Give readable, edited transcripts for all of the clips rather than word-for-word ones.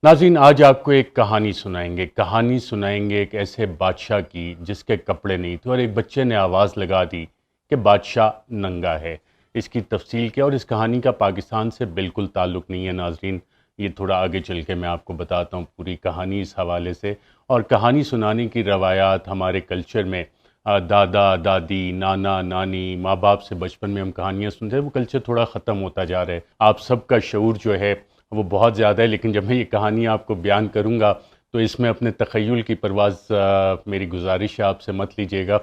ناظرین، آج آپ کو ایک کہانی سنائیں گے ایک ایسے بادشاہ کی جس کے کپڑے نہیں تھے اور ایک بچے نے آواز لگا دی کہ بادشاہ ننگا ہے۔ اس کی تفصیل کیا اور اس کہانی کا پاکستان سے بالکل تعلق نہیں ہے ناظرین، یہ تھوڑا آگے چل کے میں آپ کو بتاتا ہوں پوری کہانی اس حوالے سے۔ اور کہانی سنانے کی روایات ہمارے کلچر میں دادا دادی نانا نانی ماں باپ سے بچپن میں ہم کہانیاں سنتے ہیں، وہ کلچر تھوڑا ختم ہوتا جا رہا ہے۔ آپ سب کا شعور جو ہے وہ بہت زیادہ ہے، لیکن جب میں یہ کہانی آپ کو بیان کروں گا تو اس میں اپنے تخیل کی پرواز میری گزارش ہے آپ سے مت لیجیے گا،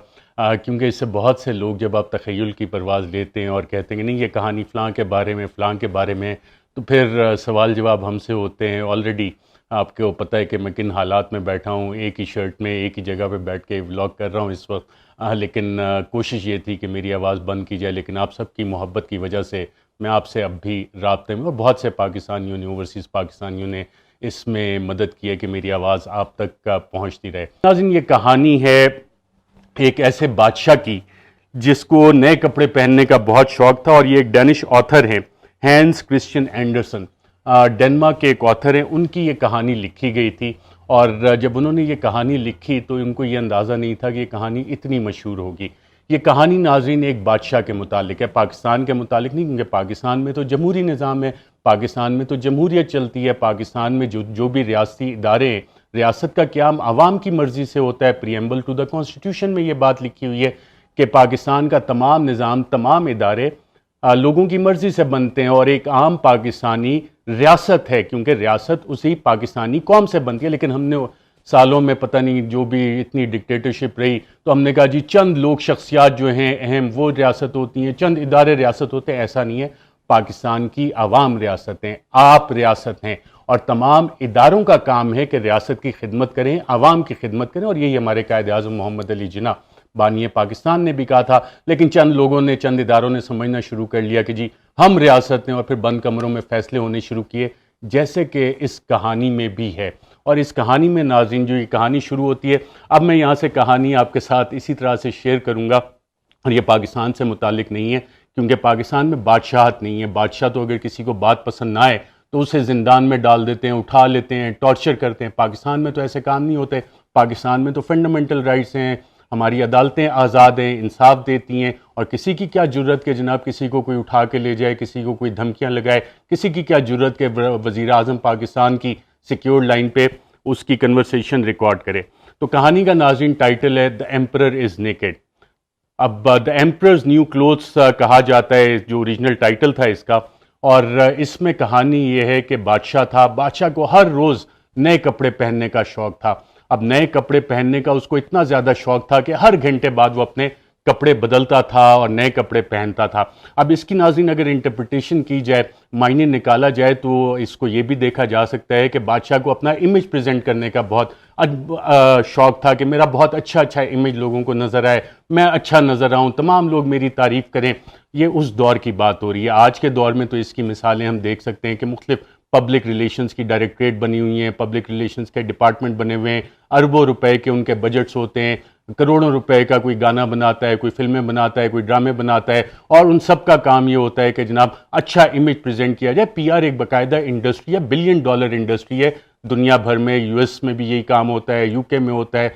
کیونکہ اس سے بہت سے لوگ جب آپ تخیل کی پرواز لیتے ہیں اور کہتے ہیں کہ نہیں یہ کہانی فلاں کے بارے میں فلاں کے بارے میں، تو پھر سوال جواب ہم سے ہوتے ہیں۔ آلریڈی آپ کو پتہ ہے کہ میں کن حالات میں بیٹھا ہوں، ایک ہی شرٹ میں ایک ہی جگہ پہ بیٹھ کے ولاگ کر رہا ہوں اس وقت، لیکن کوشش یہ تھی کہ میری آواز بند کی جائے، لیکن آپ سب کی محبت کی وجہ سے میں آپ سے اب بھی رابطے میں، اور بہت سے پاکستانیوں نے اوورسیز پاکستانیوں نے اس میں مدد کی ہے کہ میری آواز آپ تک پہنچتی رہے۔ ناظرین، یہ کہانی ہے ایک ایسے بادشاہ کی جس کو نئے کپڑے پہننے کا بہت شوق تھا، اور یہ ایک ڈینش آتھر ہیں، ہینس کرسچین اینڈرسن، ڈنمارک کے ایک آتھر ہیں۔ ان کی یہ کہانی لکھی گئی تھی، اور جب انہوں نے یہ کہانی لکھی تو ان کو یہ اندازہ نہیں تھا کہ یہ کہانی اتنی مشہور ہوگی۔ یہ کہانی ناظرین ایک بادشاہ کے متعلق ہے، پاکستان کے متعلق نہیں، کیونکہ پاکستان میں تو جمہوری نظام ہے، پاکستان میں تو جمہوریت چلتی ہے، پاکستان میں جو بھی ریاستی ادارے ہیں، ریاست کا قیام عوام کی مرضی سے ہوتا ہے۔ پریمبل ٹو دا کانسٹیٹیوشن میں یہ بات لکھی ہوئی ہے کہ پاکستان کا تمام نظام، تمام ادارے لوگوں کی مرضی سے بنتے ہیں، اور ایک عام پاکستانی ریاست ہے، کیونکہ ریاست اسی پاکستانی قوم سے بنتی ہے۔ لیکن ہم نے سالوں میں پتہ نہیں جو بھی اتنی ڈکٹیٹرشپ رہی تو ہم نے کہا جی چند لوگ شخصیات جو ہیں اہم وہ ریاست ہوتی ہیں، چند ادارے ریاست ہوتے ہیں۔ ایسا نہیں ہے، پاکستان کی عوام ریاست ہیں، آپ ریاست ہیں، اور تمام اداروں کا کام ہے کہ ریاست کی خدمت کریں، عوام کی خدمت کریں، اور یہی ہمارے قائد اعظم محمد علی جناح بانی پاکستان نے بھی کہا تھا۔ لیکن چند لوگوں نے، چند اداروں نے سمجھنا شروع کر لیا کہ جی ہم ریاست ہیں، اور پھر بند کمروں میں فیصلے ہونے شروع کیے، جیسے کہ اس کہانی میں بھی ہے۔ اور اس کہانی میں ناظرین جو یہ کہانی شروع ہوتی ہے، اب میں یہاں سے کہانی آپ کے ساتھ اسی طرح سے شیئر کروں گا، اور یہ پاکستان سے متعلق نہیں ہے، کیونکہ پاکستان میں بادشاہت نہیں ہے۔ بادشاہ تو اگر کسی کو بات پسند نہ آئے تو اسے زندان میں ڈال دیتے ہیں، اٹھا لیتے ہیں، ٹارچر کرتے ہیں۔ پاکستان میں تو ایسے کام نہیں ہوتے، پاکستان میں تو فنڈامنٹل رائٹس ہیں، ہماری عدالتیں آزاد ہیں، انصاف دیتی ہیں، اور کسی کی کیا جرت کہ جناب کسی کو کوئی اٹھا کے لے جائے، کسی کو کوئی دھمکیاں لگائے، کسی کی کیا جرت کہ وزیر اعظم پاکستان کی سیکیورڈ لائن پہ اس کی کنورسیشن ریکارڈ کرے۔ تو کہانی کا ناظرین ٹائٹل ہے دی ایمپرر از نیکڈ۔ اب دی ایمپررز نیو کلوتھس کہا جاتا ہے جو اوریجنل ٹائٹل تھا اس کا، اور اس میں کہانی یہ ہے کہ بادشاہ تھا، بادشاہ کو ہر روز نئے کپڑے پہننے کا شوق تھا۔ اب نئے کپڑے پہننے کا اس کو اتنا زیادہ شوق تھا کہ ہر گھنٹے بعد وہ اپنے کپڑے بدلتا تھا اور نئے کپڑے پہنتا تھا۔ اب اس کی ناظرین اگر انٹرپریٹیشن کی جائے، معنی نکالا جائے، تو اس کو یہ بھی دیکھا جا سکتا ہے کہ بادشاہ کو اپنا امیج پریزنٹ کرنے کا بہت شوق تھا کہ میرا بہت اچھا امیج لوگوں کو نظر آئے، میں اچھا نظر آؤں، تمام لوگ میری تعریف کریں۔ یہ اس دور کی بات ہو رہی ہے۔ آج کے دور میں تو اس کی مثالیں ہم دیکھ سکتے ہیں کہ مختلف پبلک ریلیشنز کی ڈائریکٹریٹ بنی ہوئی ہیں، پبلک ریلیشنز کے ڈپارٹمنٹ بنے ہوئے ہیں، اربوں روپے کے ان کے بجٹس ہوتے ہیں، کروڑوں روپے کا کوئی گانا بناتا ہے، کوئی فلمیں بناتا ہے، کوئی ڈرامے بناتا ہے، اور ان سب کا کام یہ ہوتا ہے کہ جناب اچھا امیج پریزنٹ کیا جائے۔ پی آر ایک باقاعدہ انڈسٹری ہے، $بلین انڈسٹری ہے دنیا بھر میں، یو ایس میں بھی یہی کام ہوتا ہے، یو کے میں ہوتا ہے،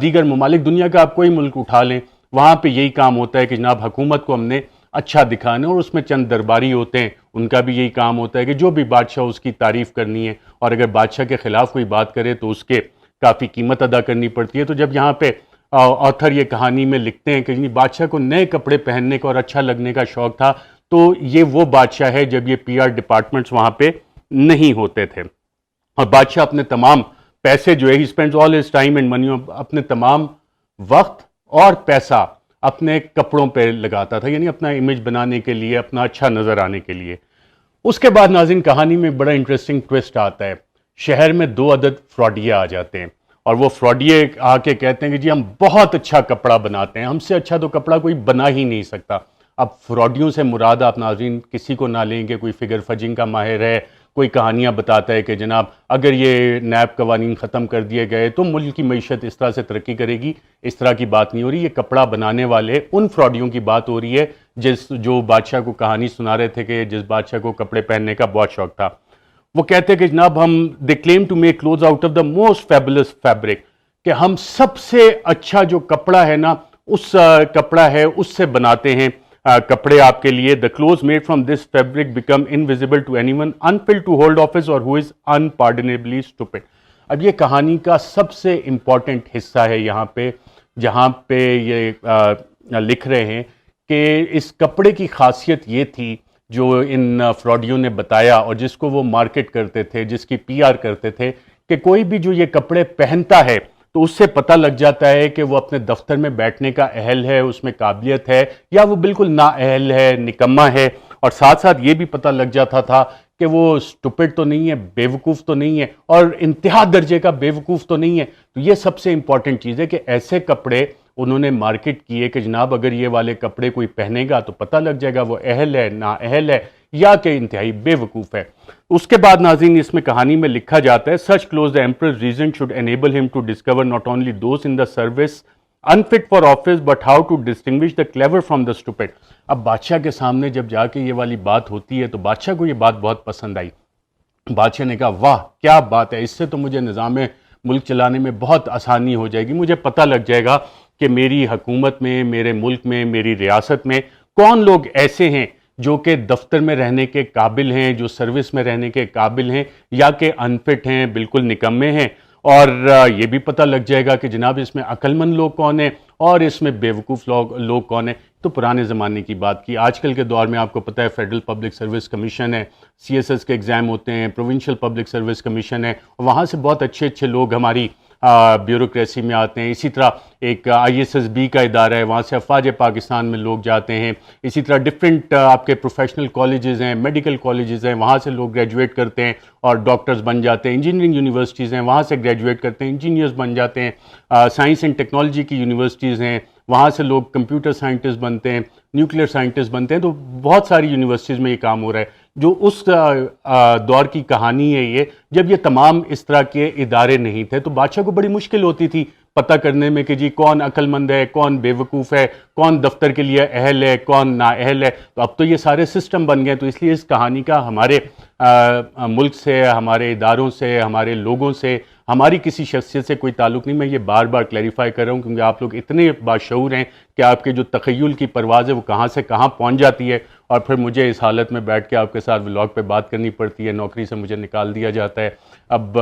دیگر ممالک دنیا کا آپ کوئی ملک اٹھا لیں وہاں پہ یہی کام ہوتا ہے کہ جناب حکومت کو ہم نے اچھا دکھانا، اور اس میں چند درباری ہوتے ہیں، ان کا بھی یہی کام ہوتا ہے کہ جو بھی بادشاہ اس کی تعریف کرنی ہے، اور اگر بادشاہ کے خلاف کوئی بات کرے تو اس کے کافی قیمت ادا کرنی پڑتی ہے۔ تو جب یہاں پہ آتھر یہ کہانی میں لکھتے ہیں کہ بادشاہ کو نئے کپڑے پہننے کا اور اچھا لگنے کا شوق تھا، تو یہ وہ بادشاہ ہے جب یہ پی آر ڈپارٹمنٹس وہاں پہ نہیں ہوتے تھے، اور بادشاہ اپنے تمام پیسے جو ہے he spends all his time and money, اپنے تمام وقت اور پیسہ اپنے کپڑوں پہ لگاتا تھا، یعنی اپنا امیج بنانے کے لیے، اپنا اچھا نظر آنے کے لیے۔ اس کے بعد ناظرین کہانی میں بڑا انٹرسٹنگ ٹویسٹ آتا ہے۔ شہر میں 2 عدد فراڈیے آ جاتے ہیں، اور وہ فراڈیے آ کے کہتے ہیں کہ جی ہم بہت اچھا کپڑا بناتے ہیں، ہم سے اچھا تو کپڑا کوئی بنا ہی نہیں سکتا۔ اب فراڈیوں سے مراد آپ ناظرین کسی کو نہ لیں گے، کوئی فگر فجنگ کا ماہر ہے، کوئی کہانیاں بتاتا ہے کہ جناب اگر یہ نیب قوانین ختم کر دیے گئے تو ملک کی معیشت اس طرح سے ترقی کرے گی، اس طرح کی بات نہیں ہو رہی۔ یہ کپڑا بنانے والے ان فراڈیوں کی بات ہو رہی ہے جو بادشاہ کو کہانی سنا رہے تھے کہ جس بادشاہ کو کپڑے پہننے کا بہت شوق تھا۔ وہ کہتے ہیں کہ جناب ہم they claim to make clothes out of the most fabulous fabric, کہ ہم سب سے اچھا جو کپڑا ہے نا اس کپڑا ہے اس سے بناتے ہیں کپڑے آپ کے لیے. The clothes made from this fabric become invisible to anyone unfit to hold office or who is انپارڈنیبلی stupid. اب یہ کہانی کا سب سے امپورٹنٹ حصہ ہے یہاں پہ، جہاں پہ یہ لکھ رہے ہیں کہ اس کپڑے کی خاصیت یہ تھی جو ان فراڈیوں نے بتایا اور جس کو وہ مارکیٹ کرتے تھے، جس کی پی آر کرتے تھے، کہ کوئی بھی جو یہ کپڑے پہنتا ہے تو اس سے پتہ لگ جاتا ہے کہ وہ اپنے دفتر میں بیٹھنے کا اہل ہے، اس میں قابلیت ہے، یا وہ بالکل نااہل ہے، نکما ہے. اور ساتھ ساتھ یہ بھی پتہ لگ جاتا تھا کہ وہ اسٹوپڈ تو نہیں ہے، بے وقوف تو نہیں ہے، اور انتہا درجے کا بے وقوف تو نہیں ہے. تو یہ سب سے امپورٹنٹ چیز ہے کہ ایسے کپڑے انہوں نے مارکیٹ کیے کہ جناب اگر یہ والے کپڑے کوئی پہنے گا تو پتہ لگ جائے گا وہ اہل ہے، نااہل ہے، یا کہ انتہائی بے وقوف ہے. اس کے بعد ناظرین اس میں کہانی میں لکھا جاتا ہے such clothes the emperor's reason should enable him to discover not only those in the service unfit for office but how to distinguish the clever from the stupid. اب بادشاہ کے سامنے جب جا کے یہ والی بات ہوتی ہے تو بادشاہ کو یہ بات بہت پسند آئی. بادشاہ نے کہا واہ کیا بات ہے، اس سے تو مجھے نظام ملک چلانے میں بہت آسانی ہو جائے گی، مجھے پتہ لگ جائے گا کہ میری حکومت میں، میرے ملک میں، میری ریاست میں کون لوگ ایسے ہیں جو کہ دفتر میں رہنے کے قابل ہیں، جو سروس میں رہنے کے قابل ہیں، یا کہ انفٹ ہیں، بالکل نکمے ہیں. اور یہ بھی پتہ لگ جائے گا کہ جناب اس میں عقل مند لوگ کون ہیں اور اس میں بے وقوف لوگ کون ہیں. تو پرانے زمانے کی بات کی. آج کل کے دور میں آپ کو پتہ ہے فیڈرل پبلک سروس کمیشن ہے، سی ایس ایس کے ایگزام ہوتے ہیں، پروونشل پبلک سروس کمیشن ہے، وہاں سے بہت اچھے اچھے لوگ ہماری بیوروکریسی میں آتے ہیں. اسی طرح ایک آئی ایس ایس بی کا ادارہ ہے، وہاں سے افواج پاکستان میں لوگ جاتے ہیں. اسی طرح ڈفرینٹ آپ کے پروفیشنل کالجز ہیں، میڈیکل کالجز ہیں، وہاں سے لوگ گریجویٹ کرتے ہیں اور ڈاکٹرز بن جاتے ہیں. انجینئرنگ یونیورسٹیز ہیں، وہاں سے گریجویٹ کرتے ہیں، انجینئرز بن جاتے ہیں. سائنس اینڈ ٹیکنالوجی کی یونیورسٹیز ہیں، وہاں سے لوگ کمپیوٹر سائنٹسٹ بنتے ہیں، نیوکلیئر سائنٹسٹ بنتے ہیں. تو بہت ساری یونیورسٹیز میں یہ کام ہو رہا ہے. جو اس دور کی کہانی ہے یہ، جب یہ تمام اس طرح کے ادارے نہیں تھے تو بادشاہ کو بڑی مشکل ہوتی تھی پتہ کرنے میں کہ جی کون عقل مند ہے، کون بے وقوف ہے، کون دفتر کے لیے اہل ہے، کون نااہل ہے. تو اب تو یہ سارے سسٹم بن گئے. تو اس لیے اس کہانی کا ہمارے ملک سے، ہمارے اداروں سے، ہمارے لوگوں سے، ہماری کسی شخصیت سے کوئی تعلق نہیں. میں یہ بار بار کلیریفائی کر رہا ہوں کیونکہ آپ لوگ اتنے باشعور ہیں کہ آپ کے جو تخیل کی پرواز ہے وہ کہاں سے کہاں پہنچ جاتی ہے، اور پھر مجھے اس حالت میں بیٹھ کے آپ کے ساتھ ولاگ پہ بات کرنی پڑتی ہے، نوکری سے مجھے نکال دیا جاتا ہے. اب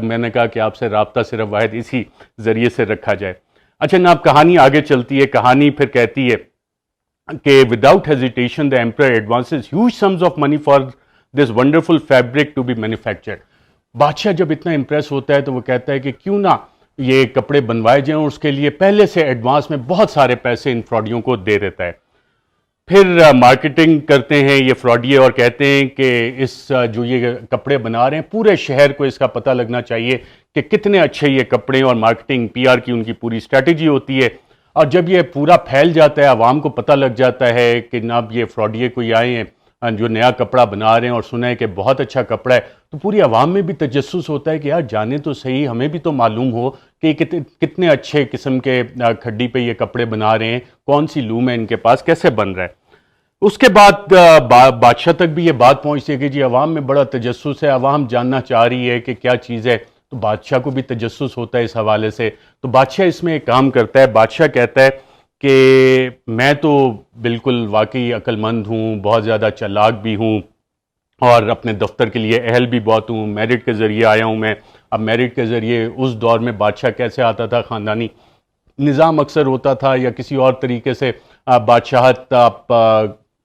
میں نے کہا کہ آپ سے رابطہ صرف واحد اسی ذریعے سے رکھا جائے. اچھا جناب کہانی آگے چلتی ہے. کہانی پھر کہتی ہے کہ without hesitation the emperor advances huge sums of money for this wonderful fabric to be manufactured. بادشاہ جب اتنا امپریس ہوتا ہے تو وہ کہتا ہے کہ کیوں نہ یہ کپڑے بنوائے جائیں، اور اس کے لیے پہلے سے ایڈوانس میں بہت سارے پیسے ان فراڈیوں کو دے دیتا ہے. پھر مارکیٹنگ کرتے ہیں یہ فراڈیے اور کہتے ہیں کہ اس جو یہ کپڑے بنا رہے ہیں پورے شہر کو اس کا پتہ لگنا چاہیے کہ کتنے اچھے یہ کپڑے، اور مارکیٹنگ پی آر کی ان کی پوری اسٹریٹجی ہوتی ہے. اور جب یہ پورا پھیل جاتا ہے، عوام کو پتہ لگ جاتا ہے کہ جناب یہ فراڈیے کوئی آئے ہیں جو نیا کپڑا بنا رہے ہیں اور سنا ہے کہ بہت اچھا کپڑا ہے، تو پوری عوام میں بھی تجسس ہوتا ہے کہ یار جانے تو صحیح، ہمیں بھی تو معلوم ہو کہ کتنے اچھے قسم کے کھڈی پہ یہ کپڑے بنا رہے ہیں، کون سی لوم ہے ان کے پاس، کیسے بن رہا ہے. اس کے بعد بادشاہ تک بھی یہ بات پہنچتی ہے کہ جی عوام میں بڑا تجسس ہے، عوام جاننا چاہ رہی ہے کہ کیا چیز ہے. تو بادشاہ کو بھی تجسس ہوتا ہے اس حوالے سے. تو بادشاہ اس میں ایک کام کرتا ہے. بادشاہ کہتا ہے کہ میں تو بالکل واقعی عقل مند ہوں، بہت زیادہ چالاک بھی ہوں، اور اپنے دفتر کے لیے اہل بھی بہت ہوں، میرٹ کے ذریعے آیا ہوں میں. اب میرٹ کے ذریعے اس دور میں بادشاہ کیسے آتا تھا؟ خاندانی نظام اکثر ہوتا تھا یا کسی اور طریقے سے بادشاہت آپ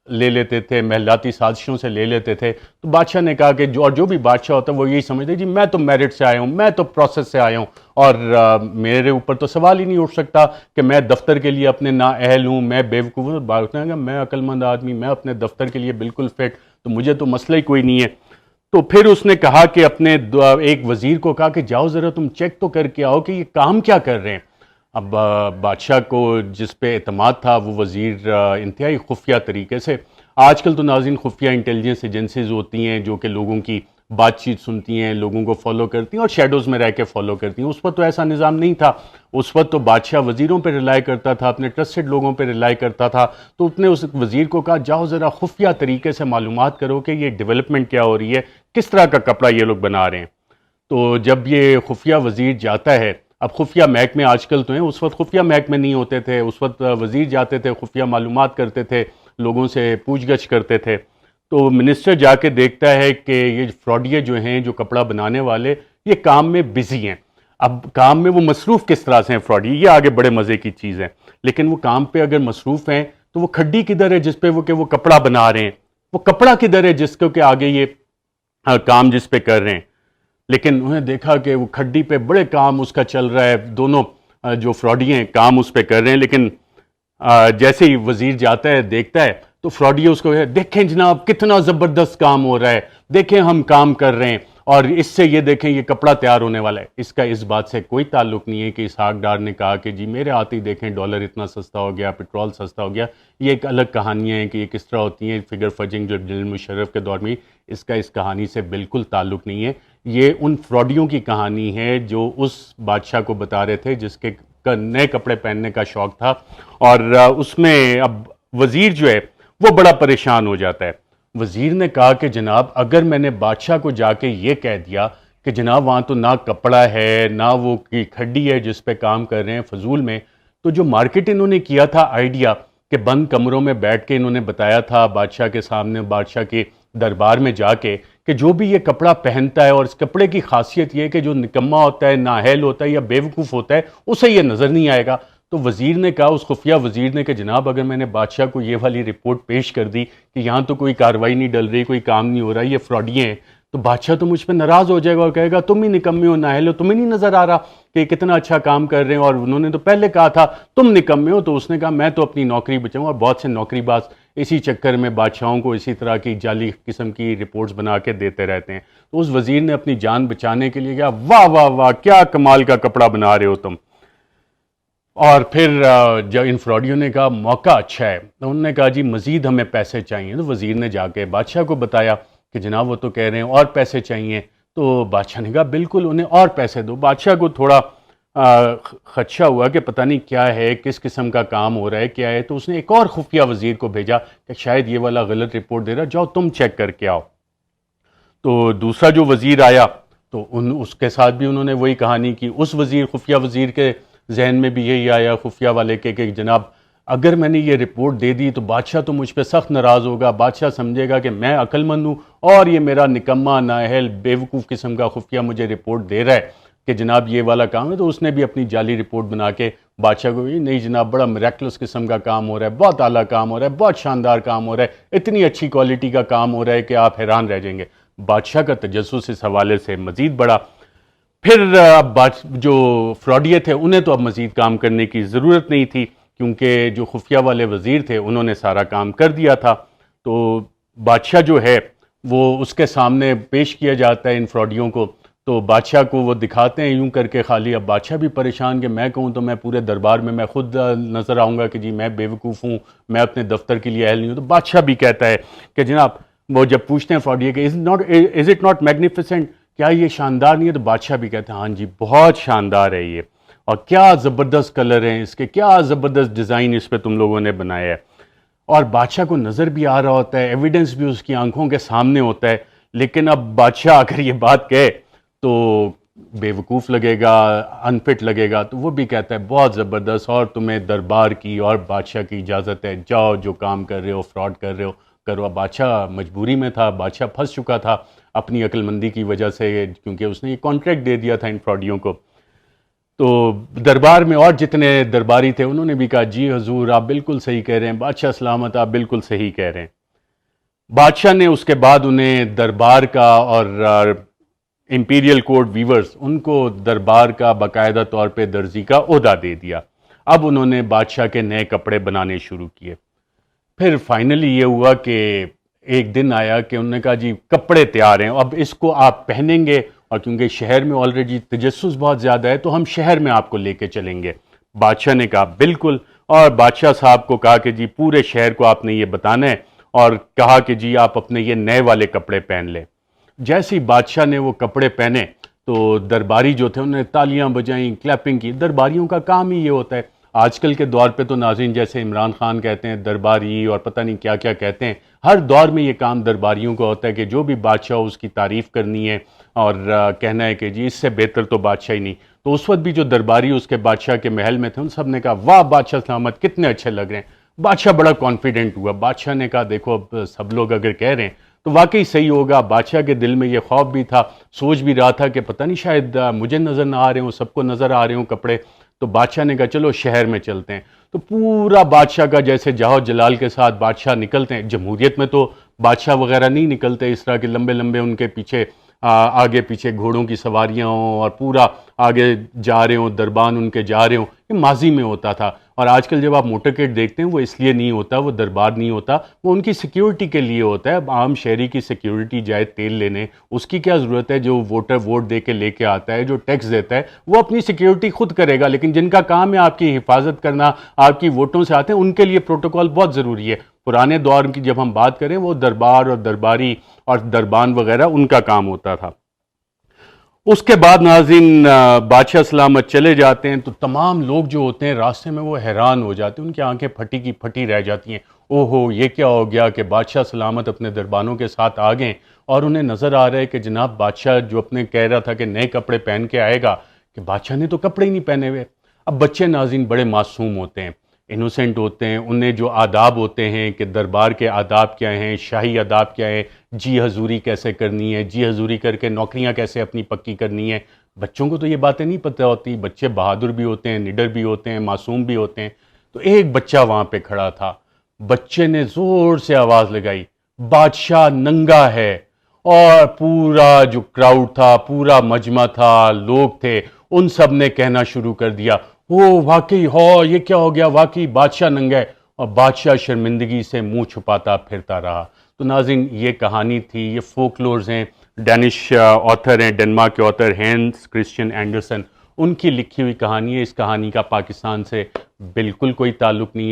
لے لیتے تھے، محلاتی سازشوں سے لے لیتے تھے. تو بادشاہ نے کہا کہ جو بھی بادشاہ ہوتا ہے وہ یہی سمجھتے جی میں تو میرٹ سے آیا ہوں، میں تو پروسیس سے آیا ہوں، اور میرے اوپر تو سوال ہی نہیں اٹھ سکتا کہ میں دفتر کے لیے اپنے نااہل ہوں، میں بے وقوف ہوں. بادشاہ نے کہا میں عقل مند آدمی، میں اپنے دفتر کے لیے بالکل فٹ، تو مجھے تو مسئلہ ہی کوئی نہیں ہے. تو پھر اس نے کہا کہ اپنے ایک وزیر کو کہا کہ جاؤ ذرا تم چیک تو کر کے آؤ کہ یہ کام کیا کر رہے ہیں. اب بادشاہ کو جس پہ اعتماد تھا وہ وزیر انتہائی خفیہ طریقے سے، آج کل تو ناظرین خفیہ انٹیلیجنس ایجنسیز ہوتی ہیں جو کہ لوگوں کی بات چیت سنتی ہیں، لوگوں کو فالو کرتی ہیں اور شیڈوز میں رہ کے فالو کرتی ہیں۔ اس وقت تو ایسا نظام نہیں تھا، اس وقت تو بادشاہ وزیروں پہ ریلائی کرتا تھا، اپنے ٹرسٹڈ لوگوں پہ ریلائی کرتا تھا۔ تو اس نے اس وزیر کو کہا جاؤ ذرا خفیہ طریقے سے معلومات کرو کہ یہ ڈیولپمنٹ کیا ہو رہی ہے، کس طرح کا کپڑا یہ لوگ بنا رہے ہیں۔ تو جب یہ خفیہ وزیر جاتا ہے، اب خفیہ محکمے آج کل تو ہیں، اس وقت خفیہ محکمے نہیں ہوتے تھے، اس وقت وزیر جاتے تھے، خفیہ معلومات کرتے تھے، لوگوں سے پوچھ گچھ کرتے تھے۔ تو منسٹر جا کے دیکھتا ہے کہ یہ فراڈیے جو ہیں، جو کپڑا بنانے والے، یہ کام میں بزی ہیں۔ اب کام میں وہ مصروف کس طرح سے ہیں فراڈیے، یہ آگے بڑے مزے کی چیز ہے، لیکن وہ کام پہ اگر مصروف ہیں تو وہ کھڈی کدھر ہے جس پہ وہ کپڑا بنا رہے ہیں، وہ کپڑا کدھر ہے جس کو کہ آگے یہ کام جس پہ کر رہے ہیں۔ لیکن انہیں دیکھا کہ وہ کھڈی پہ بڑے کام اس کا چل رہا ہے، دونوں جو فراڈی ہیں کام اس پہ کر رہے ہیں، لیکن جیسے ہی وزیر جاتا ہے دیکھتا ہے تو فراڈی اس کو دیکھیں جناب کتنا زبردست کام ہو رہا ہے، دیکھیں ہم کام کر رہے ہیں اور اس سے یہ دیکھیں یہ کپڑا تیار ہونے والا ہے۔ اس کا اس بات سے کوئی تعلق نہیں ہے کہ اسحاق ڈار نے کہا کہ جی میرے آتے ہی دیکھیں ڈالر اتنا سستا ہو گیا، پٹرول سستا ہو گیا۔ یہ ایک الگ کہانیاں ہیں کہ یہ کس طرح ہوتی ہیں، فگر فجنگ جو جنرل مشرف کے دور میں، اس کا اس کہانی سے بالکل تعلق نہیں ہے۔ یہ ان فراڈیوں کی کہانی ہے جو اس بادشاہ کو بتا رہے تھے جس کے نئے کپڑے پہننے کا شوق تھا، اور اس میں اب وزیر جو ہے وہ بڑا پریشان ہو جاتا ہے۔ وزیر نے کہا کہ جناب اگر میں نے بادشاہ کو جا کے یہ کہہ دیا کہ جناب وہاں تو نہ کپڑا ہے نہ وہ کی کھڈی ہے جس پہ کام کر رہے ہیں فضول میں، تو جو مارکیٹ انہوں نے کیا تھا آئیڈیا کہ بند کمروں میں بیٹھ کے انہوں نے بتایا تھا بادشاہ کے سامنے، بادشاہ کے دربار میں جا کے، کہ جو بھی یہ کپڑا پہنتا ہے اور اس کپڑے کی خاصیت یہ ہے کہ جو نکما ہوتا ہے، نااہل ہوتا ہے یا بیوقوف ہوتا ہے اسے یہ نظر نہیں آئے گا۔ تو وزیر نے کہا، اس خفیہ وزیر نے، کہ جناب اگر میں نے بادشاہ کو یہ والی رپورٹ پیش کر دی کہ یہاں تو کوئی کارروائی نہیں ڈل رہی، کوئی کام نہیں ہو رہا، یہ فراڈیے ہیں، تو بادشاہ تو مجھ پہ ناراض ہو جائے گا اور کہے گا تم ہی نکمے ہو، نااہل ہو، تمہیں نہیں نظر آ رہا کہ کتنا اچھا کام کر رہے ہیں، اور انہوں نے تو پہلے کہا تھا تم نکمے ہو۔ تو اس نے کہا میں تو اپنی نوکری بچاؤں، اور بہت سے نوکری باز اسی چکر میں بادشاہوں کو اسی طرح کی جعلی قسم کی رپورٹس بنا کے دیتے رہتے ہیں۔ تو اس وزیر نے اپنی جان بچانے کے لیے کہا واہ واہ واہ کیا کمال کا کپڑا بنا رہے ہو تم۔ اور پھر جب ان فراڈیوں نے کہا موقع اچھا ہے، تو انہوں نے کہا جی مزید ہمیں پیسے چاہیے۔ تو وزیر نے جا کے بادشاہ کو بتایا کہ جناب وہ تو کہہ رہے ہیں اور پیسے چاہیے۔ تو بادشاہ نے کہا بالکل انہیں اور پیسے دو۔ بادشاہ کو تھوڑا خدشہ ہوا کہ پتہ نہیں کیا ہے، کس قسم کا کام ہو رہا ہے، کیا ہے۔ تو اس نے ایک اور خفیہ وزیر کو بھیجا کہ شاید یہ والا غلط رپورٹ دے رہا، جاؤ تم چیک کر کے آؤ۔ تو دوسرا جو وزیر آیا تو اس کے ساتھ بھی انہوں نے وہی کہانی کی۔ اس خفیہ وزیر کے ذہن میں بھی یہی آیا، خفیہ والے کے، کہ جناب اگر میں نے یہ رپورٹ دے دی تو بادشاہ تو مجھ پہ سخت ناراض ہوگا، بادشاہ سمجھے گا کہ میں عقل مند ہوں اور یہ میرا نکما نااہل بیوقوف قسم کا خفیہ مجھے رپورٹ دے رہا ہے کہ جناب یہ والا کام ہے۔ تو اس نے بھی اپنی جعلی رپورٹ بنا کے بادشاہ کو، یہ نہیں جناب بڑا میریکلس قسم کا کام ہو رہا ہے، بہت اعلیٰ کام ہو رہا ہے، بہت شاندار کام ہو رہا ہے، اتنی اچھی کوالٹی کا کام ہو رہا ہے کہ آپ حیران رہ جائیں گے۔ بادشاہ کا تجسس اس حوالے سے مزید بڑا۔ پھر اب جو فراڈیے تھے انہیں تو اب مزید کام کرنے کی ضرورت نہیں تھی، کیونکہ جو خفیہ والے وزیر تھے انہوں نے سارا کام کر دیا تھا۔ تو بادشاہ جو ہے وہ اس کے سامنے پیش کیا جاتا ہے ان فراڈیوں کو، تو بادشاہ کو وہ دکھاتے ہیں یوں کر کے خالی۔ اب بادشاہ بھی پریشان کہ میں کہوں تو میں پورے دربار میں خود نظر آؤں گا کہ جی میں بیوقوف ہوں، میں اپنے دفتر کے لیے اہل نہیں ہوں۔ تو بادشاہ بھی کہتا ہے کہ جناب، وہ جب پوچھتے ہیں فراڈیے کہ از اٹ ناٹ میگنیفیسنٹ، کیا یہ شاندار نہیں ہے؟ تو بادشاہ بھی کہتے ہیں ہاں جی بہت شاندار ہے یہ، اور کیا زبردست کلر ہیں اس کے، کیا زبردست ڈیزائن اس پہ تم لوگوں نے بنایا ہے۔ اور بادشاہ کو نظر بھی آ رہا ہوتا ہے، ایویڈنس بھی اس کی آنکھوں کے سامنے ہوتا ہے، لیکن اب بادشاہ اگر یہ بات کہے تو بیوقوف لگے گا، انفٹ لگے گا، تو وہ بھی کہتا ہے بہت زبردست، اور تمہیں دربار کی اور بادشاہ کی اجازت ہے، جاؤ جو کام کر رہے ہو، فراڈ کر رہے ہو کرو۔ بادشاہ مجبوری میں تھا، بادشاہ پھنس چکا تھا اپنی عقل مندی کی وجہ سے، کیونکہ اس نے یہ کانٹریکٹ دے دیا تھا ان فراڈیوں کو۔ تو دربار میں اور جتنے درباری تھے انہوں نے بھی کہا جی حضور آپ بالکل صحیح کہہ رہے ہیں، بادشاہ سلامت، آپ بالکل صحیح کہہ رہے ہیں۔ بادشاہ نے اس کے بعد انہیں دربار کا اور امپیریل کوڈ ویورز، ان کو دربار کا باقاعدہ طور پہ درزی کا عہدہ دے دیا۔ اب انہوں نے بادشاہ کے نئے کپڑے بنانے شروع کیے۔ پھر فائنلی یہ ہوا کہ ایک دن آیا کہ انہوں نے کہا جی کپڑے تیار ہیں، اب اس کو آپ پہنیں گے، اور کیونکہ شہر میں آلریڈی تجسس بہت زیادہ ہے تو ہم شہر میں آپ کو لے کے چلیں گے۔ بادشاہ نے کہا بالکل، اور بادشاہ صاحب کو کہا کہ جی پورے شہر کو آپ نے یہ بتانا ہے، اور کہا کہ جی آپ اپنے یہ نئے والے کپڑے پہن لیں۔ جیسے ہی بادشاہ نے وہ کپڑے پہنے تو درباری جو تھے انہوں نے تالیاں بجائیں، کلیپنگ کی. درباریوں کا کام ہی یہ ہوتا ہے. آج کل کے دور پہ تو ناظرین جیسے عمران خان کہتے ہیں درباری اور پتہ نہیں کیا کیا کہتے ہیں، ہر دور میں یہ کام درباریوں کا ہوتا ہے کہ جو بھی بادشاہ ہو اس کی تعریف کرنی ہے اور کہنا ہے کہ جی اس سے بہتر تو بادشاہ ہی نہیں. تو اس وقت بھی جو درباری اس کے بادشاہ کے محل میں تھے ان سب نے کہا واہ بادشاہ سلامت کتنے اچھے لگ رہے ہیں. بادشاہ بڑا کانفیڈنٹ ہوا. بادشاہ نے کہا دیکھو اب سب لوگ اگر کہہ رہے ہیں تو واقعی صحیح ہوگا. بادشاہ کے دل میں یہ خوف بھی تھا، سوچ بھی رہا تھا کہ پتہ نہیں شاید مجھے نظر نہ آ رہے ہوں، سب کو نظر آ رہے ہوں کپڑے. تو بادشاہ نے کہا چلو شہر میں چلتے ہیں. تو پورا بادشاہ کا جیسے جاہو جلال کے ساتھ بادشاہ نکلتے ہیں. جمہوریت میں تو بادشاہ وغیرہ نہیں نکلتے اس طرح کے لمبے لمبے ان کے پیچھے آگے پیچھے گھوڑوں کی سواریاں ہوں اور پورا آگے جا رہے ہوں، دربان ان کے جا رہے ہوں. یہ ماضی میں ہوتا تھا. اور آج کل جب آپ موٹرکیٹ دیکھتے ہیں وہ اس لیے نہیں ہوتا، وہ دربار نہیں ہوتا، وہ ان کی سیکیورٹی کے لیے ہوتا ہے. اب عام شہری کی سیکیورٹی جائے تیل لینے، اس کی کیا ضرورت ہے؟ جو ووٹر ووٹ دے کے لے کے آتا ہے، جو ٹیکس دیتا ہے، وہ اپنی سیکیورٹی خود کرے گا. لیکن جن کا کام ہے آپ کی حفاظت کرنا، آپ کی ووٹوں سے آتے ہیں، ان کے لیے پروٹوکول بہت ضروری ہے. پرانے دور کی جب ہم بات کریں وہ دربار اور درباری اور دربان وغیرہ ان کا کام ہوتا تھا. اس کے بعد ناظرین بادشاہ سلامت چلے جاتے ہیں تو تمام لوگ جو ہوتے ہیں راستے میں وہ حیران ہو جاتے ہیں، ان کی آنکھیں پھٹی کی پھٹی رہ جاتی ہیں. او ہو یہ کیا ہو گیا کہ بادشاہ سلامت اپنے دربانوں کے ساتھ آ گئے اور انہیں نظر آ رہا ہے کہ جناب بادشاہ جو اپنے کہہ رہا تھا کہ نئے کپڑے پہن کے آئے گا کہ بادشاہ نے تو کپڑے ہی نہیں پہنے ہوئے. اب بچے ناظرین بڑے معصوم ہوتے ہیں، انوسینٹ ہوتے ہیں. انہیں جو آداب ہوتے ہیں کہ دربار کے آداب کیا ہیں، شاہی آداب کیا ہیں، جی حضوری کیسے کرنی ہے، جی حضوری کر کے نوکریاں کیسے اپنی پکی کرنی ہے، بچوں کو تو یہ باتیں نہیں پتہ ہوتی. بچے بہادر بھی ہوتے ہیں، نڈر بھی ہوتے ہیں، معصوم بھی ہوتے ہیں. تو ایک بچہ وہاں پہ کھڑا تھا. بچے نے زور سے آواز لگائی بادشاہ ننگا ہے. اور پورا جو کراؤڈ تھا، پورا مجمع تھا، لوگ تھے، ان سب نے کہنا شروع کر دیا وہ واقعی ہو یہ کیا ہو گیا، واقعی بادشاہ ننگا ہے. اور بادشاہ شرمندگی سے منہ چھپاتا پھرتا رہا. تو ناظرین یہ کہانی تھی، یہ فولکلورز ہیں. ڈینش آتھر ہیں، ڈنمارک کے آتھر ہینس کرسچین اینڈرسن، ان کی لکھی ہوئی کہانی ہے. اس کہانی کا پاکستان سے بالکل کوئی تعلق نہیں ہے.